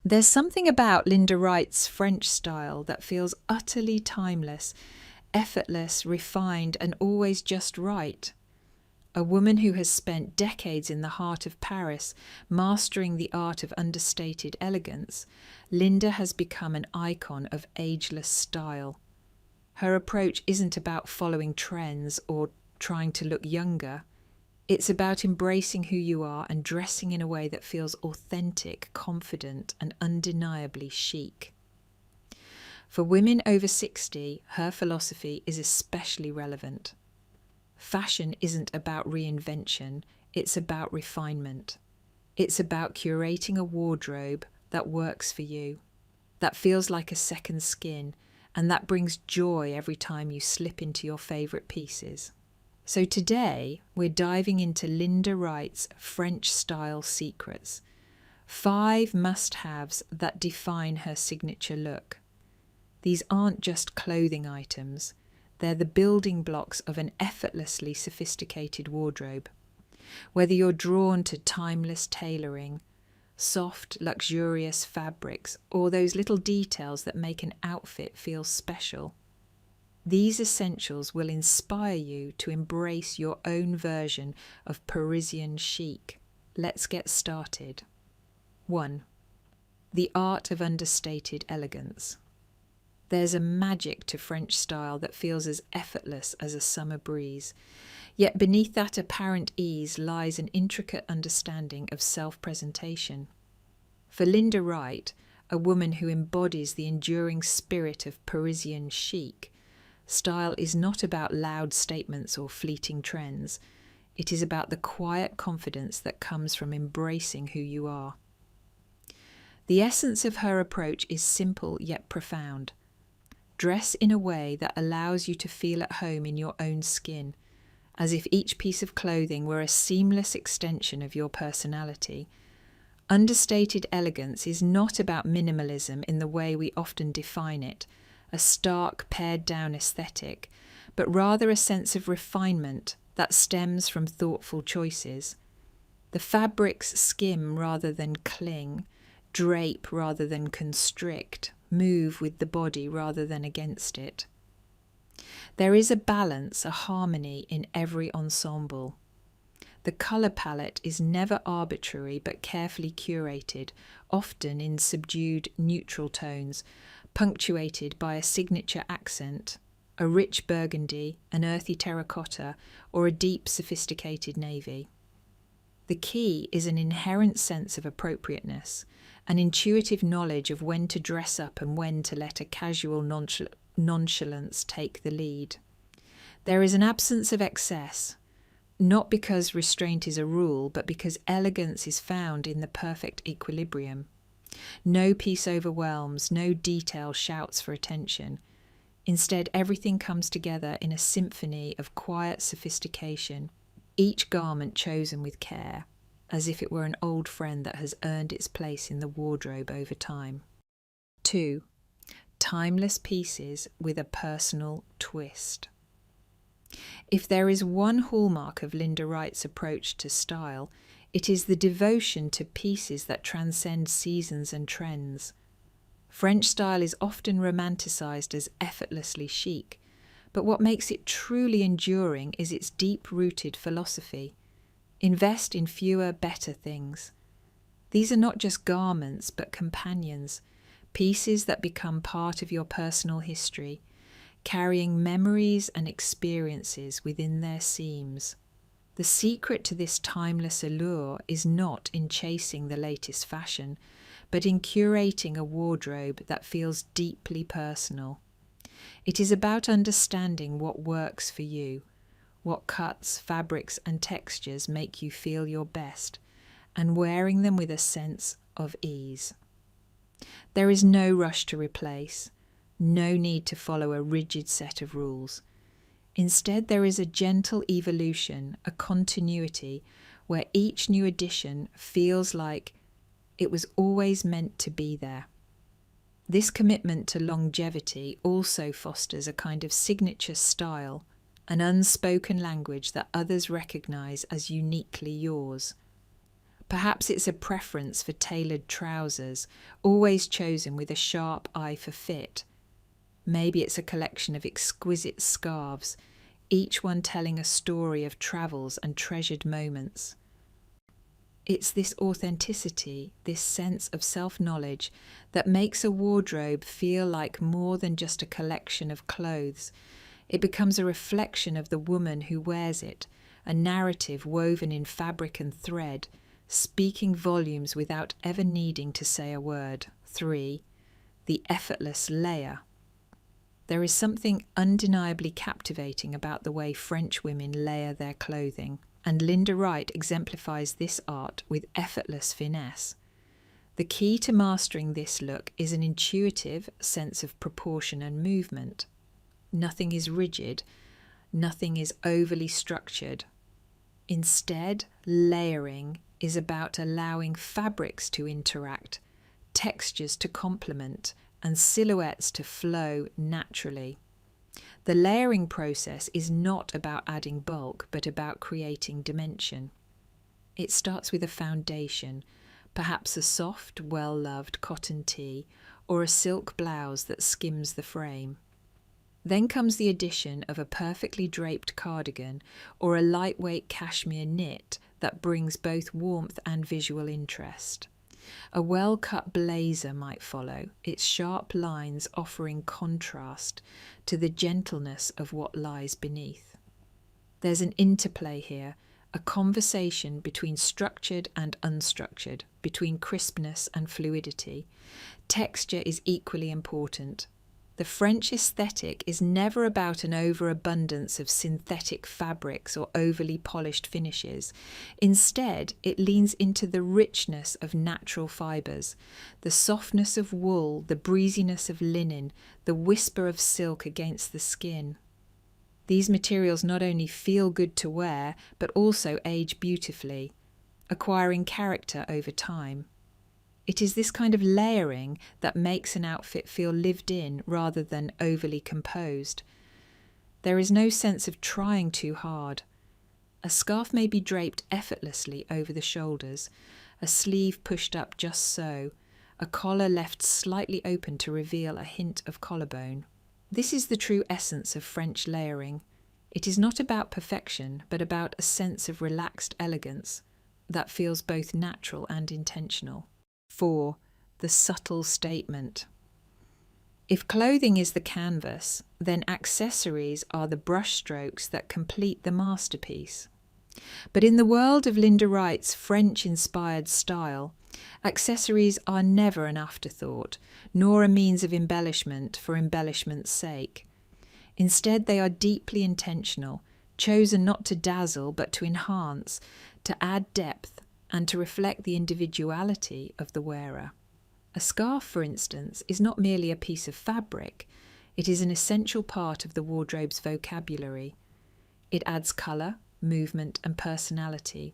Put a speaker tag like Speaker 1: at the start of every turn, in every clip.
Speaker 1: There's something about Linda Wright's French style that feels utterly timeless, effortless, refined, and always just right. A woman who has spent decades in the heart of Paris, mastering the art of understated elegance, Linda has become an icon of ageless style. Her approach isn't about following trends or trying to look younger. It's about embracing who you are and dressing in a way that feels authentic, confident, and undeniably chic. For women over 60, her philosophy is especially relevant. Fashion isn't about reinvention, it's about refinement. It's about curating a wardrobe that works for you, that feels like a second skin, and that brings joy every time you slip into your favourite pieces. So today, we're diving into Linda Wright's French style secrets, 5 must-haves that define her signature look. These aren't just clothing items, they're the building blocks of an effortlessly sophisticated wardrobe. Whether you're drawn to timeless tailoring, soft, luxurious fabrics, or those little details that make an outfit feel special, these essentials will inspire you to embrace your own version of Parisian chic. Let's get started. 1. The art of understated elegance. There's a magic to French style that feels as effortless as a summer breeze. Yet beneath that apparent ease lies an intricate understanding of self-presentation. For Linda Wright, a woman who embodies the enduring spirit of Parisian chic, style is not about loud statements or fleeting trends. It is about the quiet confidence that comes from embracing who you are. The essence of her approach is simple yet profound. Dress in a way that allows you to feel at home in your own skin, as if each piece of clothing were a seamless extension of your personality. Understated elegance is not about minimalism in the way we often define it, a stark, pared-down aesthetic, but rather a sense of refinement that stems from thoughtful choices. The fabrics skim rather than cling, drape rather than constrict, move with the body rather than against it. There is a balance, a harmony in every ensemble. The colour palette is never arbitrary but carefully curated, often in subdued neutral tones, punctuated by a signature accent, a rich burgundy, an earthy terracotta, or a deep sophisticated navy. The key is an inherent sense of appropriateness, an intuitive knowledge of when to dress up and when to let a casual nonchalance take the lead. There is an absence of excess, not because restraint is a rule, but because elegance is found in the perfect equilibrium. No piece overwhelms, no detail shouts for attention. Instead, everything comes together in a symphony of quiet sophistication, each garment chosen with care, as if it were an old friend that has earned its place in the wardrobe over time. 2. Timeless pieces with a personal twist. If there is one hallmark of Linda Wright's approach to style, it is the devotion to pieces that transcend seasons and trends. French style is often romanticised as effortlessly chic, but what makes it truly enduring is its deep-rooted philosophy. Invest in fewer, better things. These are not just garments, but companions, pieces that become part of your personal history, carrying memories and experiences within their seams. The secret to this timeless allure is not in chasing the latest fashion, but in curating a wardrobe that feels deeply personal. It is about understanding what works for you, what cuts, fabrics, and textures make you feel your best, and wearing them with a sense of ease. There is no rush to replace, no need to follow a rigid set of rules. Instead, there is a gentle evolution, a continuity, where each new addition feels like it was always meant to be there. This commitment to longevity also fosters a kind of signature style, an unspoken language that others recognise as uniquely yours. Perhaps it's a preference for tailored trousers, always chosen with a sharp eye for fit. Maybe it's a collection of exquisite scarves, each one telling a story of travels and treasured moments. It's this authenticity, this sense of self-knowledge that makes a wardrobe feel like more than just a collection of clothes. It becomes a reflection of the woman who wears it, a narrative woven in fabric and thread, speaking volumes without ever needing to say a word. 3. The effortless layer. There is something undeniably captivating about the way French women layer their clothing, and Linda Wright exemplifies this art with effortless finesse. The key to mastering this look is an intuitive sense of proportion and movement. Nothing is rigid, nothing is overly structured. Instead, layering is about allowing fabrics to interact, textures to complement, and silhouettes to flow naturally. The layering process is not about adding bulk, but about creating dimension. It starts with a foundation, perhaps a soft, well-loved cotton tee or a silk blouse that skims the frame. Then comes the addition of a perfectly draped cardigan or a lightweight cashmere knit that brings both warmth and visual interest. A well-cut blazer might follow, its sharp lines offering contrast to the gentleness of what lies beneath. There's an interplay here, a conversation between structured and unstructured, between crispness and fluidity. Texture is equally important. The French aesthetic is never about an overabundance of synthetic fabrics or overly polished finishes. Instead, it leans into the richness of natural fibres, the softness of wool, the breeziness of linen, the whisper of silk against the skin. These materials not only feel good to wear, but also age beautifully, acquiring character over time. It is this kind of layering that makes an outfit feel lived in rather than overly composed. There is no sense of trying too hard. A scarf may be draped effortlessly over the shoulders, a sleeve pushed up just so, a collar left slightly open to reveal a hint of collarbone. This is the true essence of French layering. It is not about perfection, but about a sense of relaxed elegance that feels both natural and intentional. 4. The subtle statement. If clothing is the canvas, then accessories are the brushstrokes that complete the masterpiece. But in the world of Linda Wright's French-inspired style, accessories are never an afterthought, nor a means of embellishment for embellishment's sake. Instead, they are deeply intentional, chosen not to dazzle but to enhance, to add depth, and to reflect the individuality of the wearer. A scarf, for instance, is not merely a piece of fabric, it is an essential part of the wardrobe's vocabulary. It adds colour, movement and personality,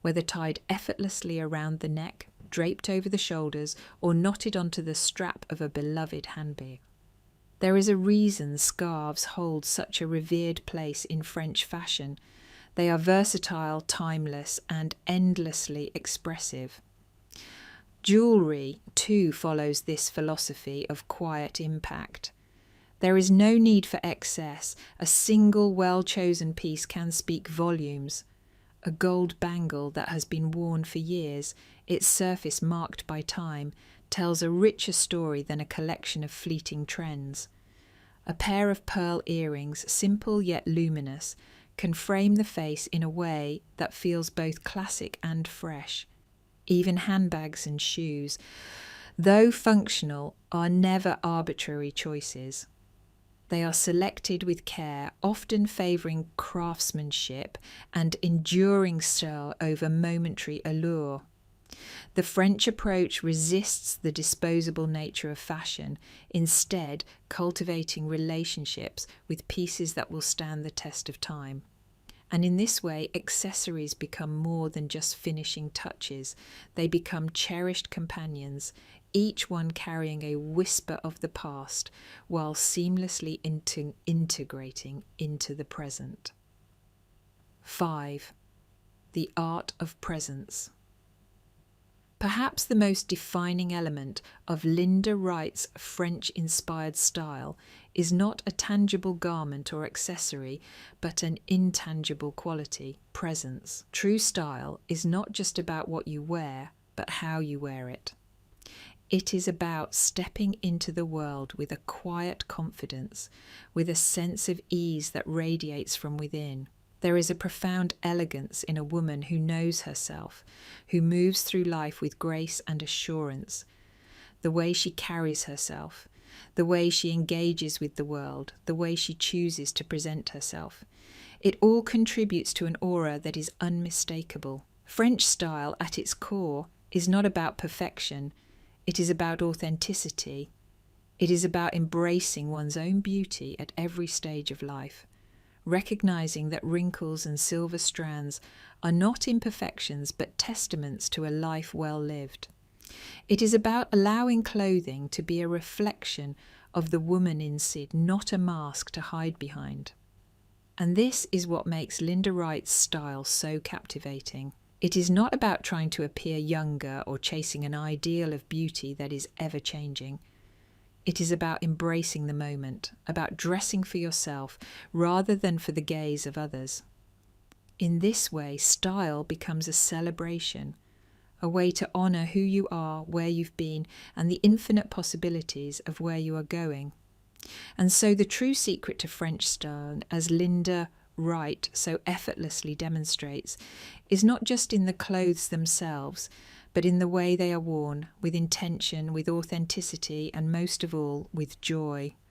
Speaker 1: whether tied effortlessly around the neck, draped over the shoulders, or knotted onto the strap of a beloved handbag. There is a reason scarves hold such a revered place in French fashion. They are versatile, timeless, and endlessly expressive. Jewellery, too, follows this philosophy of quiet impact. There is no need for excess. A single well-chosen piece can speak volumes. A gold bangle that has been worn for years, its surface marked by time, tells a richer story than a collection of fleeting trends. A pair of pearl earrings, simple yet luminous, can frame the face in a way that feels both classic and fresh. Even handbags and shoes, though functional, are never arbitrary choices. They are selected with care, often favouring craftsmanship and enduring style over momentary allure. The French approach resists the disposable nature of fashion, instead cultivating relationships with pieces that will stand the test of time. And in this way, accessories become more than just finishing touches. They become cherished companions, each one carrying a whisper of the past while seamlessly integrating into the present. 5. The art of presence. Perhaps the most defining element of Linda Wright's French-inspired style is not a tangible garment or accessory, but an intangible quality, presence. True style is not just about what you wear, but how you wear it. It is about stepping into the world with a quiet confidence, with a sense of ease that radiates from within. There is a profound elegance in a woman who knows herself, who moves through life with grace and assurance. The way she carries herself, the way she engages with the world, the way she chooses to present herself. It all contributes to an aura that is unmistakable. French style, at its core, is not about perfection. It is about authenticity. It is about embracing one's own beauty at every stage of life, recognizing that wrinkles and silver strands are not imperfections but testaments to a life well lived. It is about allowing clothing to be a reflection of the woman in Sid, not a mask to hide behind. And this is what makes Linda Wright's style so captivating. It is not about trying to appear younger or chasing an ideal of beauty that is ever changing. It is about embracing the moment, about dressing for yourself rather than for the gaze of others. In this way, style becomes a celebration, a way to honour who you are, where you've been, and the infinite possibilities of where you are going. And so the true secret to French style, as Linda Wright so effortlessly demonstrates, is not just in the clothes themselves, but in the way they are worn, with intention, with authenticity, and most of all, with joy.